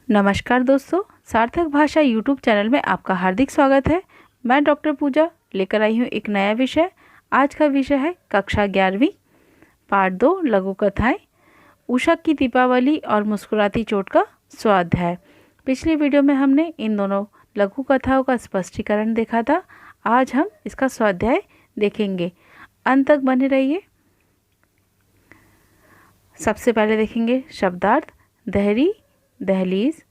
नमस्कार दोस्तों, सार्थक भाषा यूट्यूब चैनल में आपका हार्दिक स्वागत है। मैं डॉक्टर पूजा लेकर आई हूँ एक नया विषय। आज का विषय है कक्षा 11वीं पार्ट 2 लघु कथाएं, उषा की दीपावली और मुस्कुराती चोट का स्वाध्याय। पिछली वीडियो में हमने इन दोनों लघु कथाओं का स्पष्टीकरण देखा था। आज हम इसका स्वाध्याय देखेंगे, अंत तक बने रहिए। सबसे पहले देखेंगे शब्दार्थ। दहरी, दहलीज,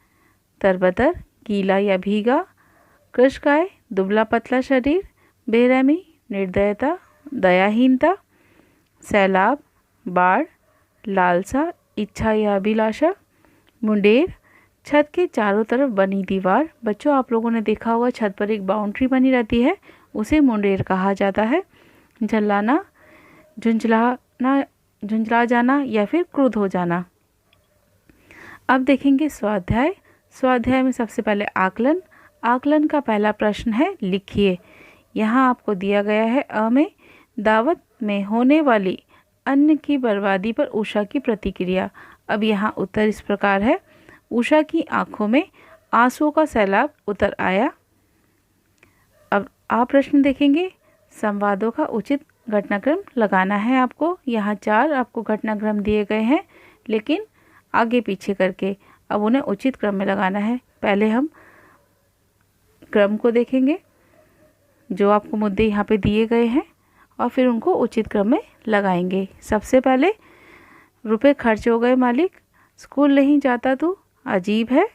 तरबतर, गीला या भीगा, कृशकाय, दुबला पतला शरीर, बेरहमी, निर्दयता, दयाहीनता, सैलाब, बाढ़, लालसा, इच्छा या अभिलाषा, मुंडेर, छत के चारों तरफ बनी दीवार। बच्चों, आप लोगों ने देखा होगा छत पर एक बाउंड्री बनी रहती है, उसे मुंडेर कहा जाता है। झल्लाना, झुंझला जाना या फिर क्रुद्ध हो जाना। अब देखेंगे स्वाध्याय। स्वाध्याय में सबसे पहले आकलन। आकलन का पहला प्रश्न है लिखिए। यहाँ आपको दिया गया है अ में दावत में होने वाली अन्न की बर्बादी पर उषा की प्रतिक्रिया। अब यहाँ उत्तर इस प्रकार है। उषा की आंखों में आंसुओं का सैलाब उतर आया। अब आप प्रश्न देखेंगे। संवादों का उचित घटनाक्रम लगाना है आपको। यहाँ 4 आपको घटनाक्रम दिए गए हैं, लेकिन आगे पीछे करके अब उन्हें उचित क्रम में लगाना है। पहले हम क्रम को देखेंगे, जो आपको मुद्दे यहाँ पे दिए गए हैं, और फिर उनको उचित क्रम में लगाएंगे। सबसे पहले, रुपए खर्च हो गए मालिक, स्कूल नहीं जाता तू, अजीब है,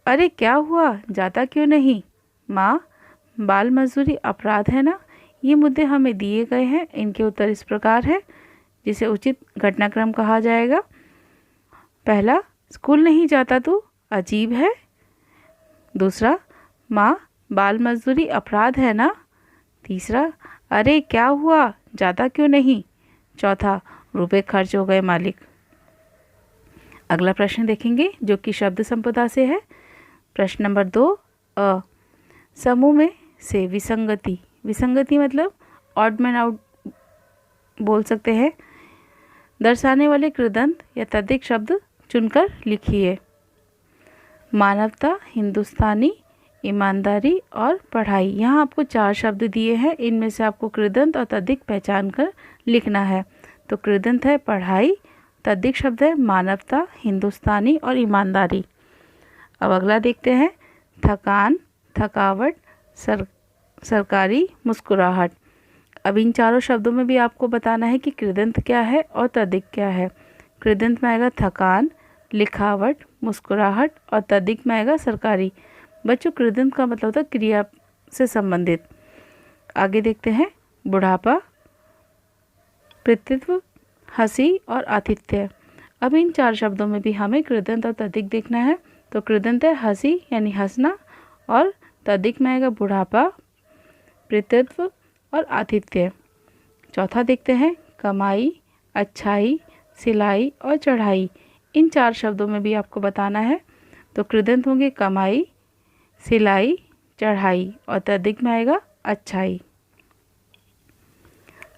अरे क्या हुआ, जाता क्यों नहीं, माँ, बाल मजदूरी अपराध है ना। ये मुद्दे हमें दिए गए हैं। इनके उत्तर इस प्रकार है, जिसे उचित घटनाक्रम कहा जाएगा। पहला, स्कूल नहीं जाता तू, अजीब है। दूसरा, माँ, बाल मजदूरी अपराध है ना। तीसरा, अरे क्या हुआ, जाता क्यों नहीं। चौथा, रुपए खर्च हो गए मालिक। अगला प्रश्न देखेंगे, जो कि शब्द संपदा से है। प्रश्न नंबर 2 अ, समूह में से विसंगति। विसंगति मतलब ऑड मैन आउट बोल सकते हैं। दर्शाने वाले कृदंत या तद्धित शब्द चुनकर लिखिए। मानवता, हिंदुस्तानी, ईमानदारी और पढ़ाई। यहाँ आपको 4 शब्द दिए हैं। इनमें से आपको कृदंत और तद्धित पहचान कर लिखना है। तो कृदंत है पढ़ाई, तद्धित शब्द है मानवता, हिंदुस्तानी और ईमानदारी। अब अगला देखते हैं। थकान, थकावट, सरकारी, मुस्कुराहट। अब इन चारों शब्दों में भी आपको बताना है कि कृदंत क्या है और तद्धित क्या है। कृदंत में आएगा थकान, लिखावट, मुस्कुराहट, और तद्धित में आएगा सरकारी। बच्चों, कृदंत का मतलब होता है क्रिया से संबंधित। आगे देखते हैं। बुढ़ापा, पितृत्व, हंसी और आतिथ्य। अब इन 4 शब्दों में भी हमें कृदंत और तद्धित देखना है। तो कृदंत है हंसी यानी हंसना, और तद्धित में आएगा बुढ़ापा, पितृत्व और आतिथ्य। चौथा देखते हैं। कमाई, अच्छाई, सिलाई और चढ़ाई। इन 4 शब्दों में भी आपको बताना है। तो कृदंत होंगे कमाई, सिलाई, चढ़ाई, और तद्धित में आएगा अच्छाई।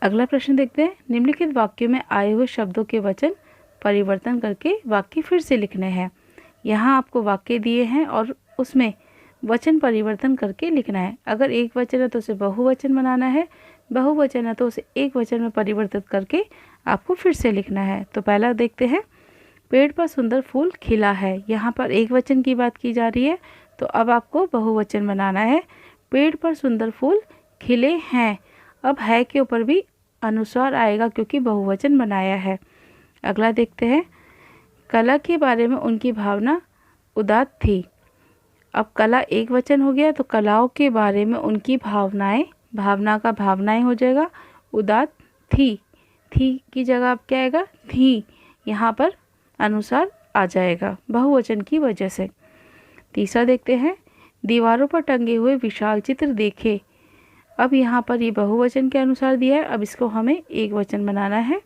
अगला प्रश्न देखते हैं। निम्नलिखित वाक्यों में आए हुए शब्दों के वचन परिवर्तन करके वाक्य फिर से लिखने हैं। यहाँ आपको वाक्य दिए हैं और उसमें वचन परिवर्तन करके लिखना है। अगर एक वचन है तो उसे बहुवचन बनाना है, बहुवचन है तो उसे एक वचन में परिवर्तित करके आपको फिर से लिखना है। तो पहला देखते हैं। पेड़ पर सुंदर फूल खिला है। यहाँ पर एक वचन की बात की जा रही है, तो अब आपको बहुवचन बनाना है। पेड़ पर सुंदर फूल खिले हैं। अब है के ऊपर भी अनुस्वार आएगा क्योंकि बहुवचन बनाया है। अगला देखते हैं। कला के बारे में उनकी भावना उदात्त थी। अब कला एक वचन हो गया, तो कलाओं के बारे में उनकी भावनाएं, भावना का भावनाएं हो जाएगा। उदात्त थी की जगह अब क्या आएगा, थी। यहाँ पर अनुसार आ जाएगा बहुवचन की वजह से। तीसरा देखते हैं। दीवारों पर टंगे हुए विशाल चित्र देखे। अब यहाँ पर ये बहुवचन के अनुसार दिया है, अब इसको हमें एक वचन बनाना है।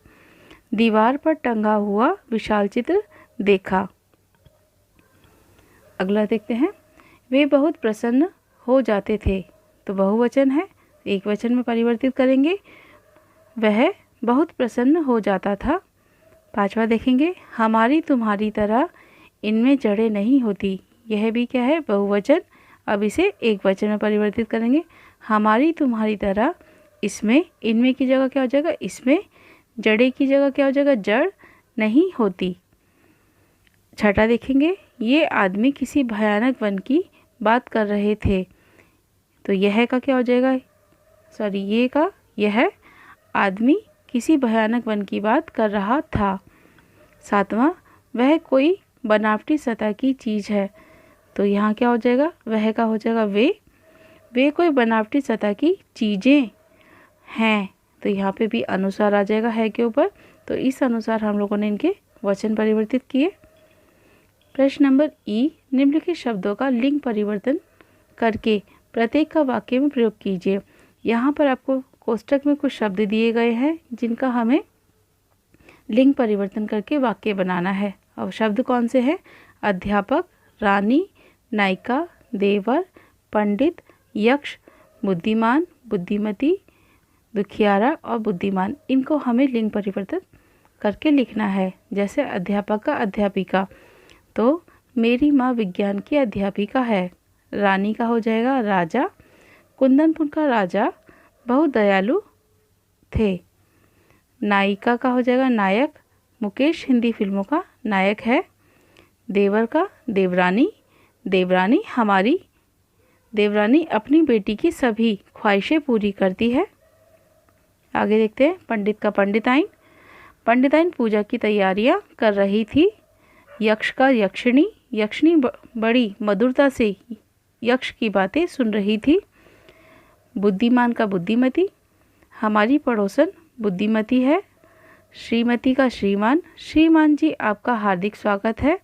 दीवार पर टंगा हुआ विशाल चित्र देखा। अगला देखते हैं। वे बहुत प्रसन्न हो जाते थे। तो बहुवचन है, एक वचन में परिवर्तित करेंगे। वह बहुत प्रसन्न हो जाता था। 5वां देखेंगे। हमारी तुम्हारी तरह इनमें जड़ें नहीं होती। यह भी क्या है, बहुवचन। अब इसे एक वचन में परिवर्तित करेंगे। हमारी तुम्हारी तरह, इसमें इनमें की जगह क्या हो जाएगा, इसमें जड़े की जगह क्या हो जाएगा, जड़ नहीं होती। छठा देखेंगे, ये आदमी किसी भयानक वन की बात कर रहे थे। तो यह का क्या हो जाएगा, सॉरी ये का, यह आदमी किसी भयानक वन की बात कर रहा था। सातवां, वह कोई बनावटी सतह की चीज़ है। तो यहाँ क्या हो जाएगा, वह का हो जाएगा वे कोई बनावटी सतह की चीज़ें हैं। तो यहाँ पे भी अनुसार आ जाएगा है के ऊपर। तो इस अनुसार हम लोगों ने इनके वचन परिवर्तित किए। प्रश्न नंबर ई, निम्नलिखित शब्दों का लिंग परिवर्तन करके प्रत्येक का वाक्य में प्रयोग कीजिए। यहाँ पर आपको कोष्टक में कुछ शब्द दिए गए हैं जिनका हमें लिंग परिवर्तन करके वाक्य बनाना है। अब शब्द कौन से हैं, अध्यापक, रानी, नायिका, देवर, पंडित, यक्ष, बुद्धिमान, बुद्धिमती, दुखियारा और बुद्धिमान। इनको हमें लिंग परिवर्तन करके लिखना है। जैसे अध्यापक का अध्यापिका, तो मेरी माँ विज्ञान की अध्यापिका है। रानी का हो जाएगा राजा, कुंदनपुर का राजा बहुत दयालु थे। नायिका का हो जाएगा नायक, मुकेश हिंदी फिल्मों का नायक है। देवर का देवरानी, देवरानी अपनी बेटी की सभी ख्वाहिशें पूरी करती है। आगे देखते हैं, पंडित का पंडिताइन पूजा की तैयारियां कर रही थी। यक्ष का यक्षिणी बड़ी मधुरता से यक्ष की बातें सुन रही थी। बुद्धिमान का बुद्धिमती, हमारी पड़ोसन बुद्धिमती है। श्रीमती का श्रीमान जी आपका हार्दिक स्वागत है।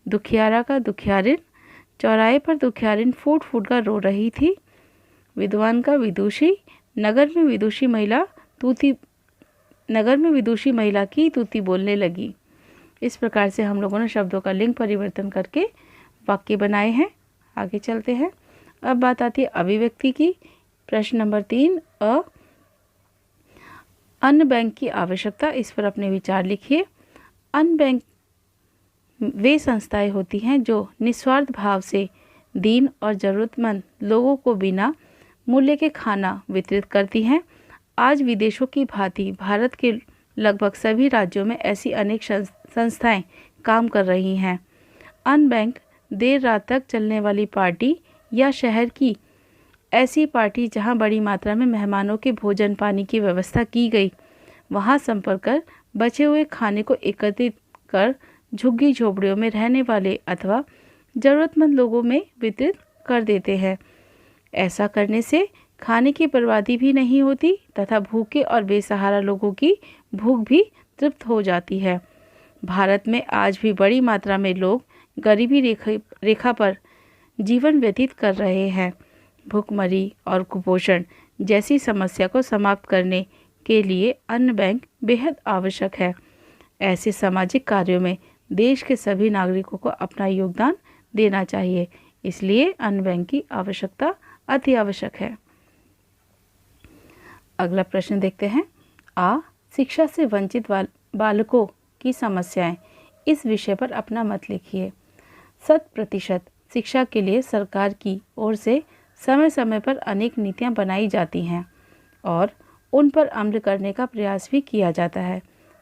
दुखियारा का दुखियारिन, चौराहे पर दुखियारिन फूट कर रो रही थी। विद्वान का विदुषी, नगर में विदुषी महिला की तूती बोलने लगी। इस प्रकार से हम लोगों ने शब्दों का लिंग परिवर्तन करके वाक्य बनाए हैं। आगे चलते हैं। अब बात आती है अभिव्यक्ति की। प्रश्न नंबर 3, अन्न बैंक की आवश्यकता, इस पर अपने विचार लिखिए। अन्न बैंक वे संस्थाएं होती हैं जो निस्वार्थ भाव से दीन और ज़रूरतमंद लोगों को बिना मूल्य के खाना वितरित करती हैं। आज विदेशों की भांति भारत के लगभग सभी राज्यों में ऐसी अनेक संस्थाएं काम कर रही हैं। अन्न बैंक देर रात तक चलने वाली पार्टी या शहर की ऐसी पार्टी जहां बड़ी मात्रा में मेहमानों के भोजन पानी की व्यवस्था की गई, वहां संपर्क कर बचे हुए खाने को एकत्रित कर झुग्गी झोपड़ियों में रहने वाले अथवा ज़रूरतमंद लोगों में वितरित कर देते हैं। ऐसा करने से खाने की बर्बादी भी नहीं होती तथा भूखे और बेसहारा लोगों की भूख भी तृप्त हो जाती है। भारत में आज भी बड़ी मात्रा में लोग गरीबी रेखा पर जीवन व्यतीत कर रहे हैं। भूखमरी और कुपोषण जैसी समस्या को समाप्त करने के लिए अन्न बैंक बेहद आवश्यक है। ऐसे सामाजिक कार्यों में देश के सभी नागरिकों को अपना योगदान देना चाहिए। इसलिए अन्न बैंक की आवश्यकता अति आवश्यक है। अगला प्रश्न देखते हैं। शिक्षा से वंचित बालकों की समस्याएं, इस विषय पर अपना मत लिखिए। 100% शिक्षा के लिए सरकार की ओर से समय समय पर अनेक नीतियां बनाई जाती हैं और उन पर अमल करने का प्रयास भी किया जाता है,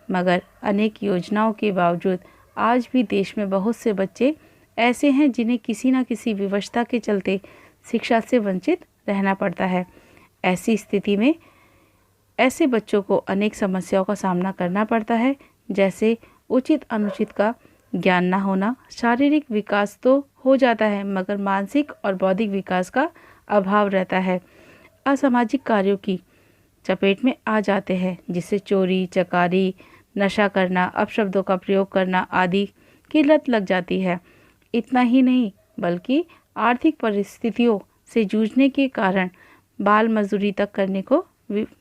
मगर अनेक योजनाओं के बावजूद आज भी देश में बहुत से बच्चे ऐसे हैं जिन्हें किसी न किसी विवशता के चलते शिक्षा से वंचित रहना पड़ता है। ऐसी स्थिति में ऐसे बच्चों को अनेक समस्याओं का सामना करना पड़ता है, जैसे उचित अनुचित का ज्ञान न होना। शारीरिक विकास तो हो जाता है मगर मानसिक और बौद्धिक विकास का अभाव रहता है। असामाजिक कार्यों की चपेट में आ जाते हैं, जिससे चोरी चकारी, नशा करना, अपशब्दों का प्रयोग करना आदि की लत लग जाती है। इतना ही नहीं बल्कि आर्थिक परिस्थितियों से जूझने के कारण बाल मजदूरी तक करने को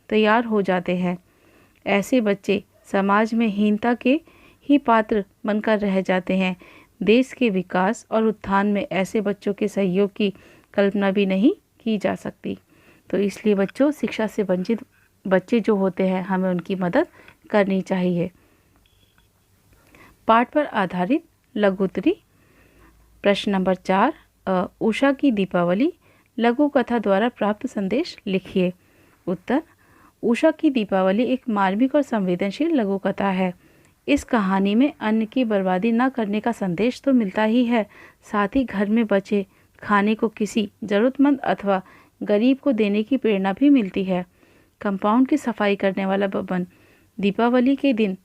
तैयार हो जाते हैं। ऐसे बच्चे समाज में हीनता के ही पात्र बनकर रह जाते हैं। देश के विकास और उत्थान में ऐसे बच्चों के सहयोग की कल्पना भी नहीं की जा सकती। तो इसलिए बच्चों, शिक्षा से वंचित बच्चे जो होते हैं, हमें उनकी मदद करनी चाहिए। पाठ पर आधारित लघुत्तरी प्रश्न नंबर 4, उषा की दीपावली लघु कथा द्वारा प्राप्त संदेश लिखिए। उत्तर, उषा की दीपावली एक मार्मिक और संवेदनशील लघु कथा है। इस कहानी में अन्न की बर्बादी न करने का संदेश तो मिलता ही है, साथ ही घर में बचे खाने को किसी ज़रूरतमंद अथवा गरीब को देने की प्रेरणा भी मिलती है। कंपाउंड की सफाई करने वाला बबन दीपावली के दिन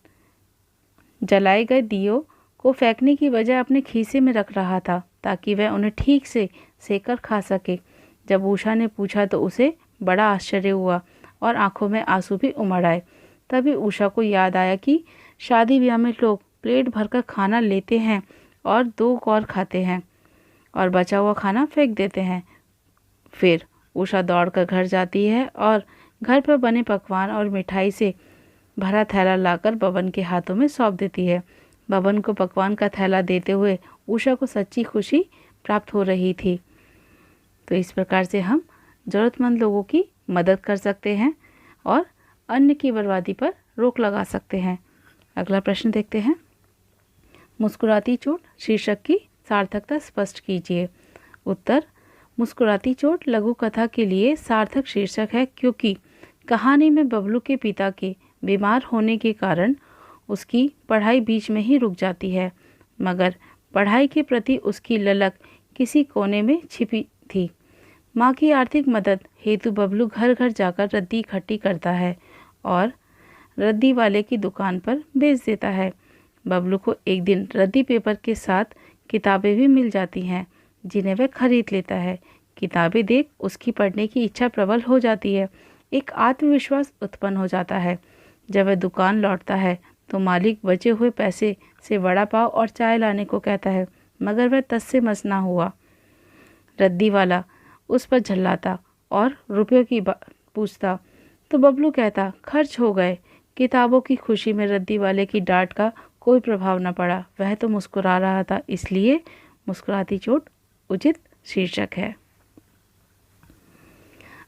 जलाए गए दियों को फेंकने की बजाय अपने खीसे में रख रहा था ताकि वह उन्हें ठीक से सेककर खा सके। जब उषा ने पूछा तो उसे बड़ा आश्चर्य हुआ और आंखों में आंसू भी उमड़ आए। तभी उषा को याद आया कि शादी ब्याह में लोग प्लेट भरकर खाना लेते हैं और 2 कौर खाते हैं और बचा हुआ खाना फेंक देते हैं। फिर उषा दौड़कर घर जाती है और घर पर बने पकवान और मिठाई से भरा थैला लाकर बबन के हाथों में सौंप देती है। बबन को पकवान का थैला देते हुए उषा को सच्ची खुशी प्राप्त हो रही थी। तो इस प्रकार से हम ज़रूरतमंद लोगों की मदद कर सकते हैं और अन्न की बर्बादी पर रोक लगा सकते हैं। अगला प्रश्न देखते हैं। मुस्कुराती चोट शीर्षक की सार्थकता स्पष्ट कीजिए। उत्तर, मुस्कुराती चोट लघु कथा के लिए सार्थक शीर्षक है क्योंकि कहानी में बबलू के पिता के बीमार होने के कारण उसकी पढ़ाई बीच में ही रुक जाती है, मगर पढ़ाई के प्रति उसकी ललक किसी कोने में छिपी थी। माँ की आर्थिक मदद हेतु बबलू घर घर जाकर रद्दी इकट्ठी करता है और रद्दी वाले की दुकान पर बेच देता है। बबलू को एक दिन रद्दी पेपर के साथ किताबें भी मिल जाती हैं जिन्हें वह खरीद लेता है। किताबें देख उसकी पढ़ने की इच्छा प्रबल हो जाती है। एक आत्मविश्वास उत्पन्न हो जाता है। जब वह दुकान लौटता है तो मालिक बचे हुए पैसे से वड़ा पाव और चाय लाने को कहता है, मगर वह तस से मस ना हुआ। रद्दी वाला उस पर झल्लाता और रुपयों की पूछता तो बबलू कहता, खर्च हो गए। किताबों की खुशी में रद्दी वाले की डांट का कोई प्रभाव न पड़ा। वह तो मुस्कुरा रहा था, इसलिए मुस्कुराती चोट उचित शीर्षक है।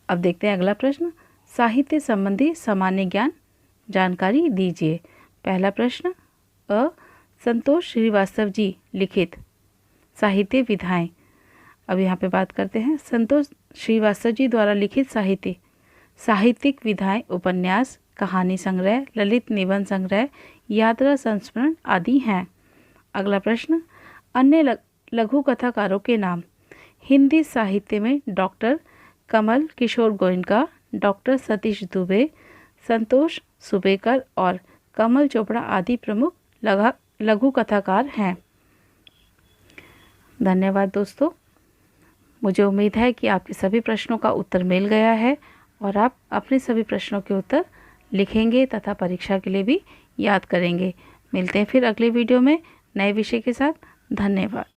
अब देखते हैं अगला प्रश्न। साहित्य संबंधी सामान्य ज्ञान जानकारी दीजिए। पहला प्रश्न, संतोष श्रीवास्तव जी लिखित साहित्य विधाएं। अब यहाँ पे बात करते हैं संतोष श्रीवास्तव जी द्वारा लिखित साहित्यिक विधाएं उपन्यास, कहानी संग्रह, ललित निबंध संग्रह, यात्रा संस्मरण आदि हैं। अगला प्रश्न, अन्य लघु कथाकारों के नाम। हिंदी साहित्य में डॉक्टर कमल किशोर गोयनका, डॉक्टर सतीश दुबे, संतोष सुबेकर और कमल चोपड़ा आदि प्रमुख लघु कथाकार हैं। धन्यवाद दोस्तों। मुझे उम्मीद है कि आपके सभी प्रश्नों का उत्तर मिल गया है और आप अपने सभी प्रश्नों के उत्तर लिखेंगे तथा परीक्षा के लिए भी याद करेंगे। मिलते हैं फिर अगले वीडियो में नए विषय के साथ। धन्यवाद।